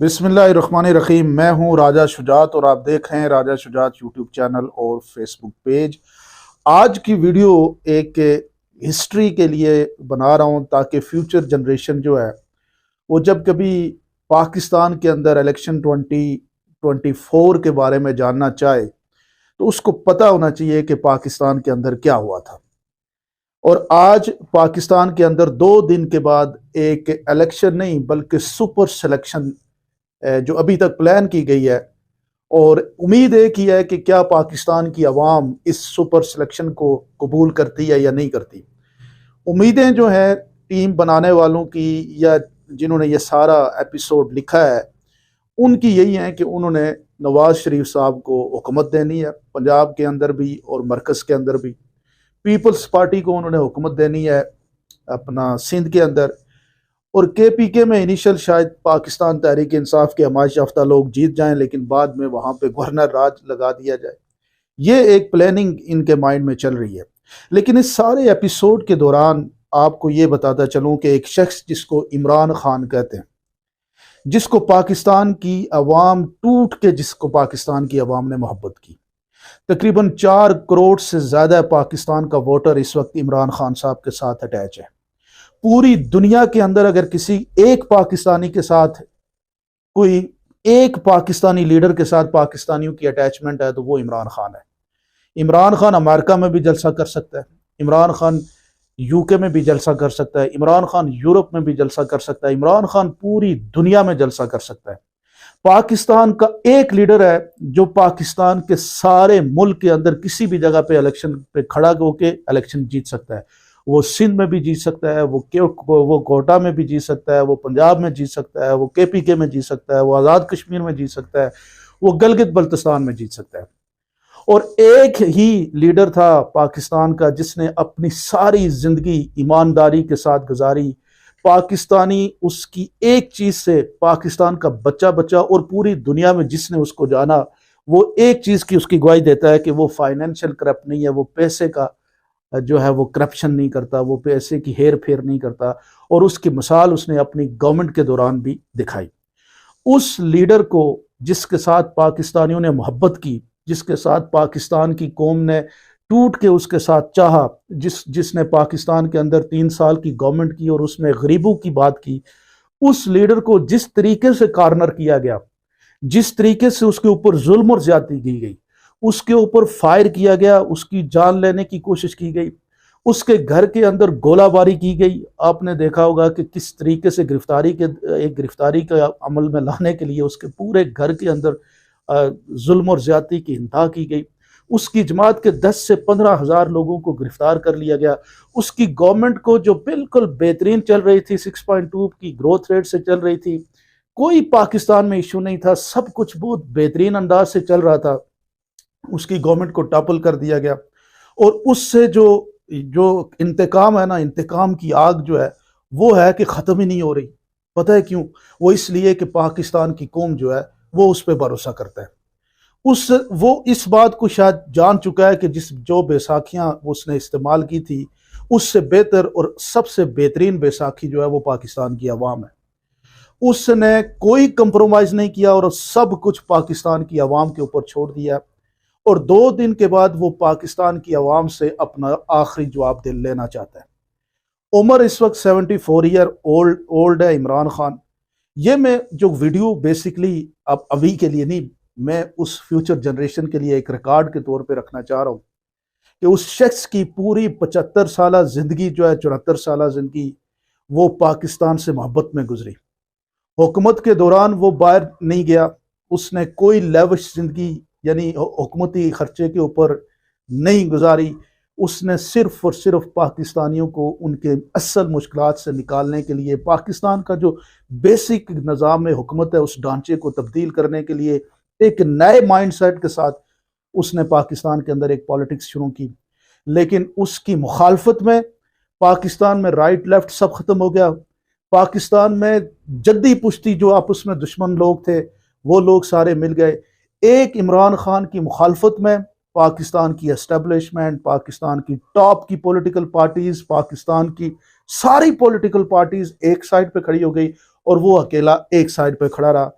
بسم اللہ الرحمن الرحیم۔ میں ہوں راجہ شجاعت اور آپ دیکھ رہے ہیں راجہ شجاعت یوٹیوب چینل اور فیس بک پیج۔ آج کی ویڈیو ایک ہسٹری کے لیے بنا رہا ہوں تاکہ فیوچر جنریشن جو ہے وہ جب کبھی پاکستان کے اندر الیکشن 2024 کے بارے میں جاننا چاہے تو اس کو پتہ ہونا چاہیے کہ پاکستان کے اندر کیا ہوا تھا۔ اور آج پاکستان کے اندر 2 دن کے بعد ایک الیکشن نہیں بلکہ سپر سلیکشن جو ابھی تک پلان کی گئی ہے، اور امید ایک ہی ہے کہ کیا پاکستان کی عوام اس سپر سلیکشن کو قبول کرتی ہے یا نہیں کرتی۔ امیدیں جو ہیں ٹیم بنانے والوں کی یا جنہوں نے یہ سارا ایپیسوڈ لکھا ہے ان کی یہی ہیں کہ انہوں نے نواز شریف صاحب کو حکومت دینی ہے، پنجاب کے اندر بھی اور مرکز کے اندر بھی۔ پیپلز پارٹی کو انہوں نے حکومت دینی ہے اپنا سندھ کے اندر، اور کے پی کے میں انیشل شاید پاکستان تحریک انصاف کے حمایت یافتہ لوگ جیت جائیں لیکن بعد میں وہاں پہ گورنر راج لگا دیا جائے۔ یہ ایک پلاننگ ان کے مائنڈ میں چل رہی ہے۔ لیکن اس سارے ایپیسوڈ کے دوران آپ کو یہ بتاتا چلوں کہ ایک شخص جس کو عمران خان کہتے ہیں، جس کو پاکستان کی عوام ٹوٹ کے جس کو پاکستان کی عوام نے محبت کی، تقریباً 4 کروڑ سے زیادہ پاکستان کا ووٹر اس وقت عمران خان صاحب کے ساتھ اٹیچ ہے۔ پوری دنیا کے اندر اگر کسی ایک پاکستانی کے ساتھ، کوئی ایک پاکستانی لیڈر کے ساتھ پاکستانیوں کی اٹیچمنٹ ہے تو وہ عمران خان ہے۔ عمران خان امریکہ میں بھی جلسہ کر سکتا ہے، عمران خان یو کے میں بھی جلسہ کر سکتا ہے، عمران خان یورپ میں بھی جلسہ کر سکتا ہے، عمران خان پوری دنیا میں جلسہ کر سکتا ہے۔ پاکستان کا ایک لیڈر ہے جو پاکستان کے سارے ملک کے اندر کسی بھی جگہ پہ الیکشن پہ کھڑا ہو کے الیکشن جیت سکتا ہے۔ وہ سندھ میں بھی جیت سکتا ہے، وہ کوٹا میں بھی جیت سکتا ہے، وہ پنجاب میں جیت سکتا ہے، وہ کے پی کے میں جیت سکتا ہے، وہ آزاد کشمیر میں جیت سکتا ہے، وہ گلگت بلتستان میں جیت سکتا ہے۔ اور ایک ہی لیڈر تھا پاکستان کا جس نے اپنی ساری زندگی ایمانداری کے ساتھ گزاری۔ پاکستانی اس کی ایک چیز سے، پاکستان کا بچہ اور پوری دنیا میں جس نے اس کو جانا، وہ ایک چیز کی اس کی گواہی دیتا ہے کہ وہ فائنینشیل کرپٹ نہیں ہے، وہ پیسے کا جو ہے وہ کرپشن نہیں کرتا، وہ پیسے کی ہیر پھیر نہیں کرتا، اور اس کی مثال اس نے اپنی گورنمنٹ کے دوران بھی دکھائی۔ اس لیڈر کو جس کے ساتھ پاکستانیوں نے محبت کی، جس کے ساتھ پاکستان کی قوم نے ٹوٹ کے اس کے ساتھ چاہا، جس نے پاکستان کے اندر 3 سال کی گورنمنٹ کی اور اس میں غریبوں کی بات کی، اس لیڈر کو جس طریقے سے کارنر کیا گیا، جس طریقے سے اس کے اوپر ظلم اور زیادتی کی گئی، اس کے اوپر فائر کیا گیا، اس کی جان لینے کی کوشش کی گئی، اس کے گھر کے اندر گولہ باری کی گئی۔ آپ نے دیکھا ہوگا کہ کس طریقے سے گرفتاری کے عمل میں لانے کے لیے اس کے پورے گھر کے اندر ظلم اور زیادتی کی انتہا کی گئی۔ اس کی جماعت کے 10 سے 15 ہزار لوگوں کو گرفتار کر لیا گیا۔ اس کی گورنمنٹ کو جو بالکل بہترین چل رہی تھی، 6.2 کی گروتھ ریٹ سے چل رہی تھی، کوئی پاکستان میں ایشو نہیں تھا، سب کچھ بہت بہترین انداز سے چل رہا تھا، اس کی گورنمنٹ کو ٹاپل کر دیا گیا۔ اور اس سے جو انتقام ہے نا، انتقام کی آگ جو ہے وہ ہے کہ ختم ہی نہیں ہو رہی۔ پتہ ہے کیوں؟ وہ اس لیے کہ پاکستان کی قوم جو ہے وہ اس پہ بھروسہ کرتا ہے۔ وہ اس بات کو شاید جان چکا ہے کہ جو بیساکھیاں اس نے استعمال کی تھی، اس سے بہتر اور سب سے بہترین بیساکھی جو ہے وہ پاکستان کی عوام ہے۔ اس نے کوئی کمپرومائز نہیں کیا اور سب کچھ پاکستان کی عوام کے اوپر چھوڑ دیا، اور 2 دن کے بعد وہ پاکستان کی عوام سے اپنا آخری جواب دل لینا چاہتا ہے۔ عمر اس وقت 74 ایئر اولڈ ہے عمران خان۔ یہ میں جو ویڈیو بیسیکلی اب ابھی کے لیے نہیں، میں اس فیوچر جنریشن کے لیے ایک ریکارڈ کے طور پہ رکھنا چاہ رہا ہوں کہ اس شخص کی پوری 75 سالہ زندگی جو ہے، 74 سالہ زندگی، وہ پاکستان سے محبت میں گزری۔ حکومت کے دوران وہ باہر نہیں گیا، اس نے کوئی لیوش زندگی یعنی حکومتی خرچے کے اوپر نہیں گزاری۔ اس نے صرف اور صرف پاکستانیوں کو ان کے اصل مشکلات سے نکالنے کے لیے، پاکستان کا جو بیسک نظام حکومت ہے اس ڈھانچے کو تبدیل کرنے کے لیے ایک نئے مائنڈ سیٹ کے ساتھ اس نے پاکستان کے اندر ایک پالیٹکس شروع کی۔ لیکن اس کی مخالفت میں پاکستان میں رائٹ لیفٹ سب ختم ہو گیا۔ پاکستان میں جدی پشتی جو آپس میں دشمن لوگ تھے وہ لوگ سارے مل گئے۔ ایک عمران خان کی مخالفت میں پاکستان کی اسٹیبلشمنٹ، پاکستان کی ٹاپ کی پولیٹیکل پارٹیز، پاکستان کی ساری پولیٹیکل پارٹیز ایک سائڈ پہ کھڑی ہو گئی اور وہ اکیلا ایک سائڈ پہ کھڑا رہا۔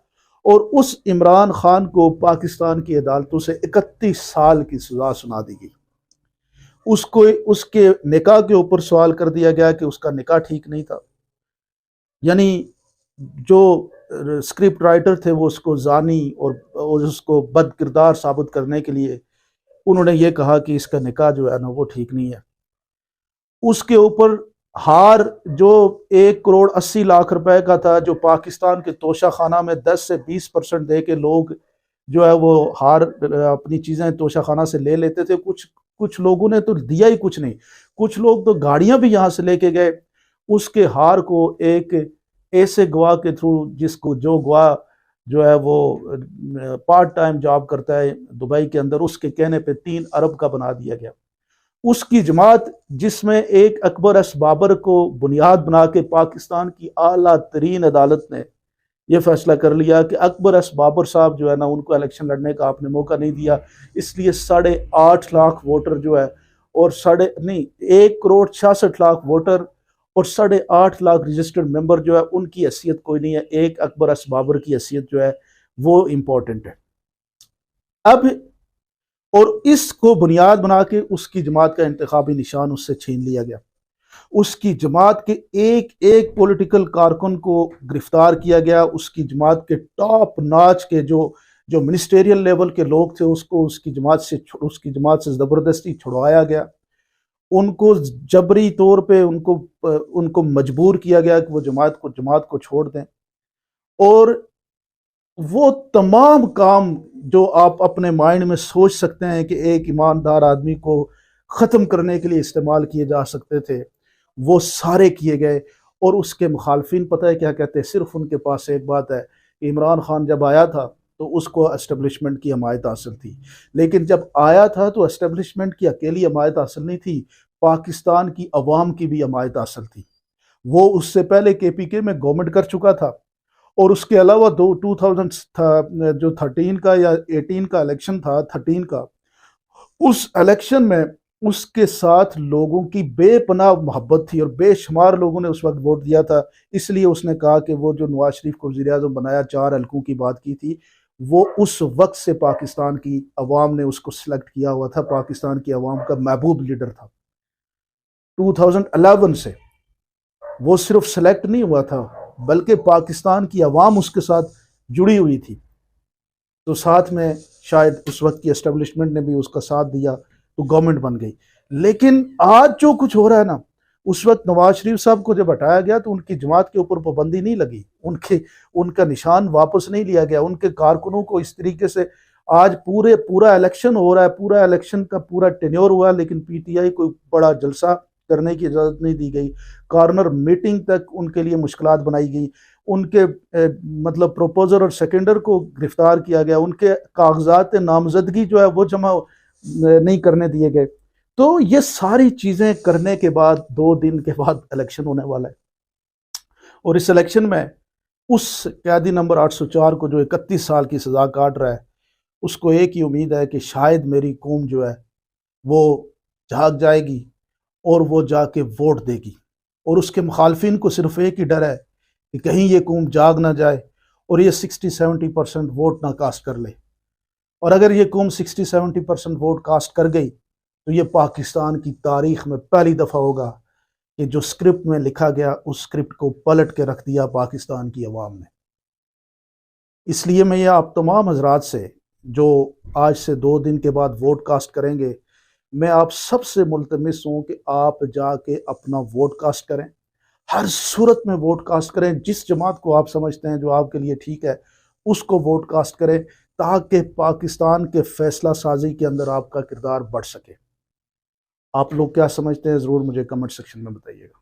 اور اس عمران خان کو پاکستان کی عدالتوں سے 31 سال کی سزا سنا دی گئی۔ اس کے نکاح کے اوپر سوال کر دیا گیا کہ اس کا نکاح ٹھیک نہیں تھا، یعنی جو اسکرپٹ رائٹر تھے وہ اس کو زانی اور اس کو بد کردار ثابت کرنے کے لیے انہوں نے یہ کہا کہ اس کا نکاح جو ہے نا وہ ٹھیک نہیں ہے۔ اس کے اوپر ہار جو 1,80,00,000 کا تھا، جو پاکستان کے توشہ خانہ میں 10 سے 20% دے کے لوگ جو ہے وہ ہار اپنی چیزیں توشہ خانہ سے لے لیتے تھے، کچھ لوگوں نے تو دیا ہی کچھ نہیں، کچھ لوگ تو گاڑیاں بھی یہاں سے لے کے گئے۔ اس کے ہار کو ایک ایسے گواہ کے تھرو جو گواہ جو ہے وہ پارٹ ٹائم جاب کرتا ہے دبئی کے اندر، اس کے کہنے پہ 3 ارب کا بنا دیا گیا۔ اس کی جماعت جس میں ایک اکبر ایس بابر کو بنیاد بنا کے پاکستان کی اعلیٰ ترین عدالت نے یہ فیصلہ کر لیا کہ اکبر ایس بابر صاحب جو ہے نا ان کو الیکشن لڑنے کا آپ نے موقع نہیں دیا، اس لیے 8.5 لاکھ ووٹر جو ہے اور 1,66,00,000 ووٹر اور 8.5 لاکھ رجسٹرڈ ممبر جو ہے ان کی حیثیت کوئی نہیں ہے، ایک اکبر ایس بابر کی حیثیت جو ہے وہ امپورٹنٹ ہے۔ اب اور اس کو بنیاد بنا کے اس کی جماعت کا انتخابی نشان اس سے چھین لیا گیا۔ اس کی جماعت کے ایک پولیٹیکل کارکن کو گرفتار کیا گیا، اس کی جماعت کے ٹاپ ناچ کے جو منسٹریل لیول کے لوگ تھے اس کی جماعت سے زبردستی چھڑوایا گیا، ان کو جبری طور پہ ان کو مجبور کیا گیا کہ وہ جماعت کو چھوڑ دیں، اور وہ تمام کام جو آپ اپنے مائنڈ میں سوچ سکتے ہیں کہ ایک ایماندار آدمی کو ختم کرنے کے لیے استعمال کیے جا سکتے تھے، وہ سارے کیے گئے۔ اور اس کے مخالفین پتہ ہے کیا کہتے ہیں؟ صرف ان کے پاس ایک بات ہے کہ عمران خان جب آیا تھا تو اس کو اسٹیبلشمنٹ کی حمایت حاصل تھی، لیکن جب آیا تھا تو اسٹیبلشمنٹ کی اکیلی حمایت حاصل نہیں تھی، پاکستان کی عوام کی بھی حمایت حاصل تھی۔ وہ اس سے پہلے KPK میں گورنمنٹ کر چکا تھا، اور اس کے علاوہ 2013 کا یا 18 کا الیکشن تھا، 13 کا، اس الیکشن میں اس کے ساتھ لوگوں کی بے پناہ محبت تھی اور بے شمار لوگوں نے اس وقت ووٹ دیا تھا۔ اس لیے اس نے کہا کہ وہ جو نواز شریف کو وزیر اعظم بنایا، 4 حلقوں کی بات کی تھی، وہ اس وقت سے پاکستان کی عوام نے اس کو سلیکٹ کیا ہوا تھا، پاکستان کی عوام کا محبوب لیڈر تھا۔ 2011 سے وہ صرف سلیکٹ نہیں ہوا تھا بلکہ پاکستان کی عوام اس کے ساتھ جڑی ہوئی تھی، تو ساتھ میں شاید اس وقت کی اسٹیبلشمنٹ نے بھی اس کا ساتھ دیا تو گورنمنٹ بن گئی۔ لیکن آج جو کچھ ہو رہا ہے نا، اس وقت نواز شریف صاحب کو جب ہٹایا گیا تو ان کی جماعت کے اوپر پابندی نہیں لگی، ان کا نشان واپس نہیں لیا گیا، ان کے کارکنوں کو اس طریقے سے آج پورا الیکشن ہو رہا ہے، پورا الیکشن کا پورا ٹینیور ہوا، لیکن PTI کو بڑا جلسہ کرنے کی اجازت نہیں دی گئی، کارنر میٹنگ تک ان کے لیے مشکلات بنائی گئی، ان کے مطلب پروپوزر اور سیکنڈر کو گرفتار کیا گیا، ان کے کاغذات نامزدگی جو ہے وہ جمع نہیں کرنے دیے گئے۔ تو یہ ساری چیزیں کرنے کے بعد 2 دن کے بعد الیکشن ہونے والا ہے، اور اس الیکشن میں اس قیدی نمبر 804 کو جو 31 سال کی سزا کاٹ رہا ہے، اس کو ایک ہی امید ہے کہ شاید میری قوم جو ہے وہ جاگ جائے گی اور وہ جا کے ووٹ دے گی، اور اس کے مخالفین کو صرف ایک ہی ڈر ہے کہ کہیں یہ قوم جاگ نہ جائے اور یہ 60-70% ووٹ نہ کاسٹ کر لے، اور اگر یہ قوم 60-70% ووٹ کاسٹ کر گئی تو یہ پاکستان کی تاریخ میں پہلی دفعہ ہوگا کہ جو سکرپٹ میں لکھا گیا اس سکرپٹ کو پلٹ کے رکھ دیا پاکستان کی عوام نے۔ اس لیے میں یہ آپ تمام حضرات سے جو آج سے 2 دن کے بعد ووٹ کاسٹ کریں گے، میں آپ سب سے ملتمس ہوں کہ آپ جا کے اپنا ووٹ کاسٹ کریں، ہر صورت میں ووٹ کاسٹ کریں، جس جماعت کو آپ سمجھتے ہیں جو آپ کے لیے ٹھیک ہے اس کو ووٹ کاسٹ کریں، تاکہ پاکستان کے فیصلہ سازی کے اندر آپ کا کردار بڑھ سکے۔ آپ لوگ کیا سمجھتے ہیں ضرور مجھے کمنٹ سیکشن میں بتائیے گا۔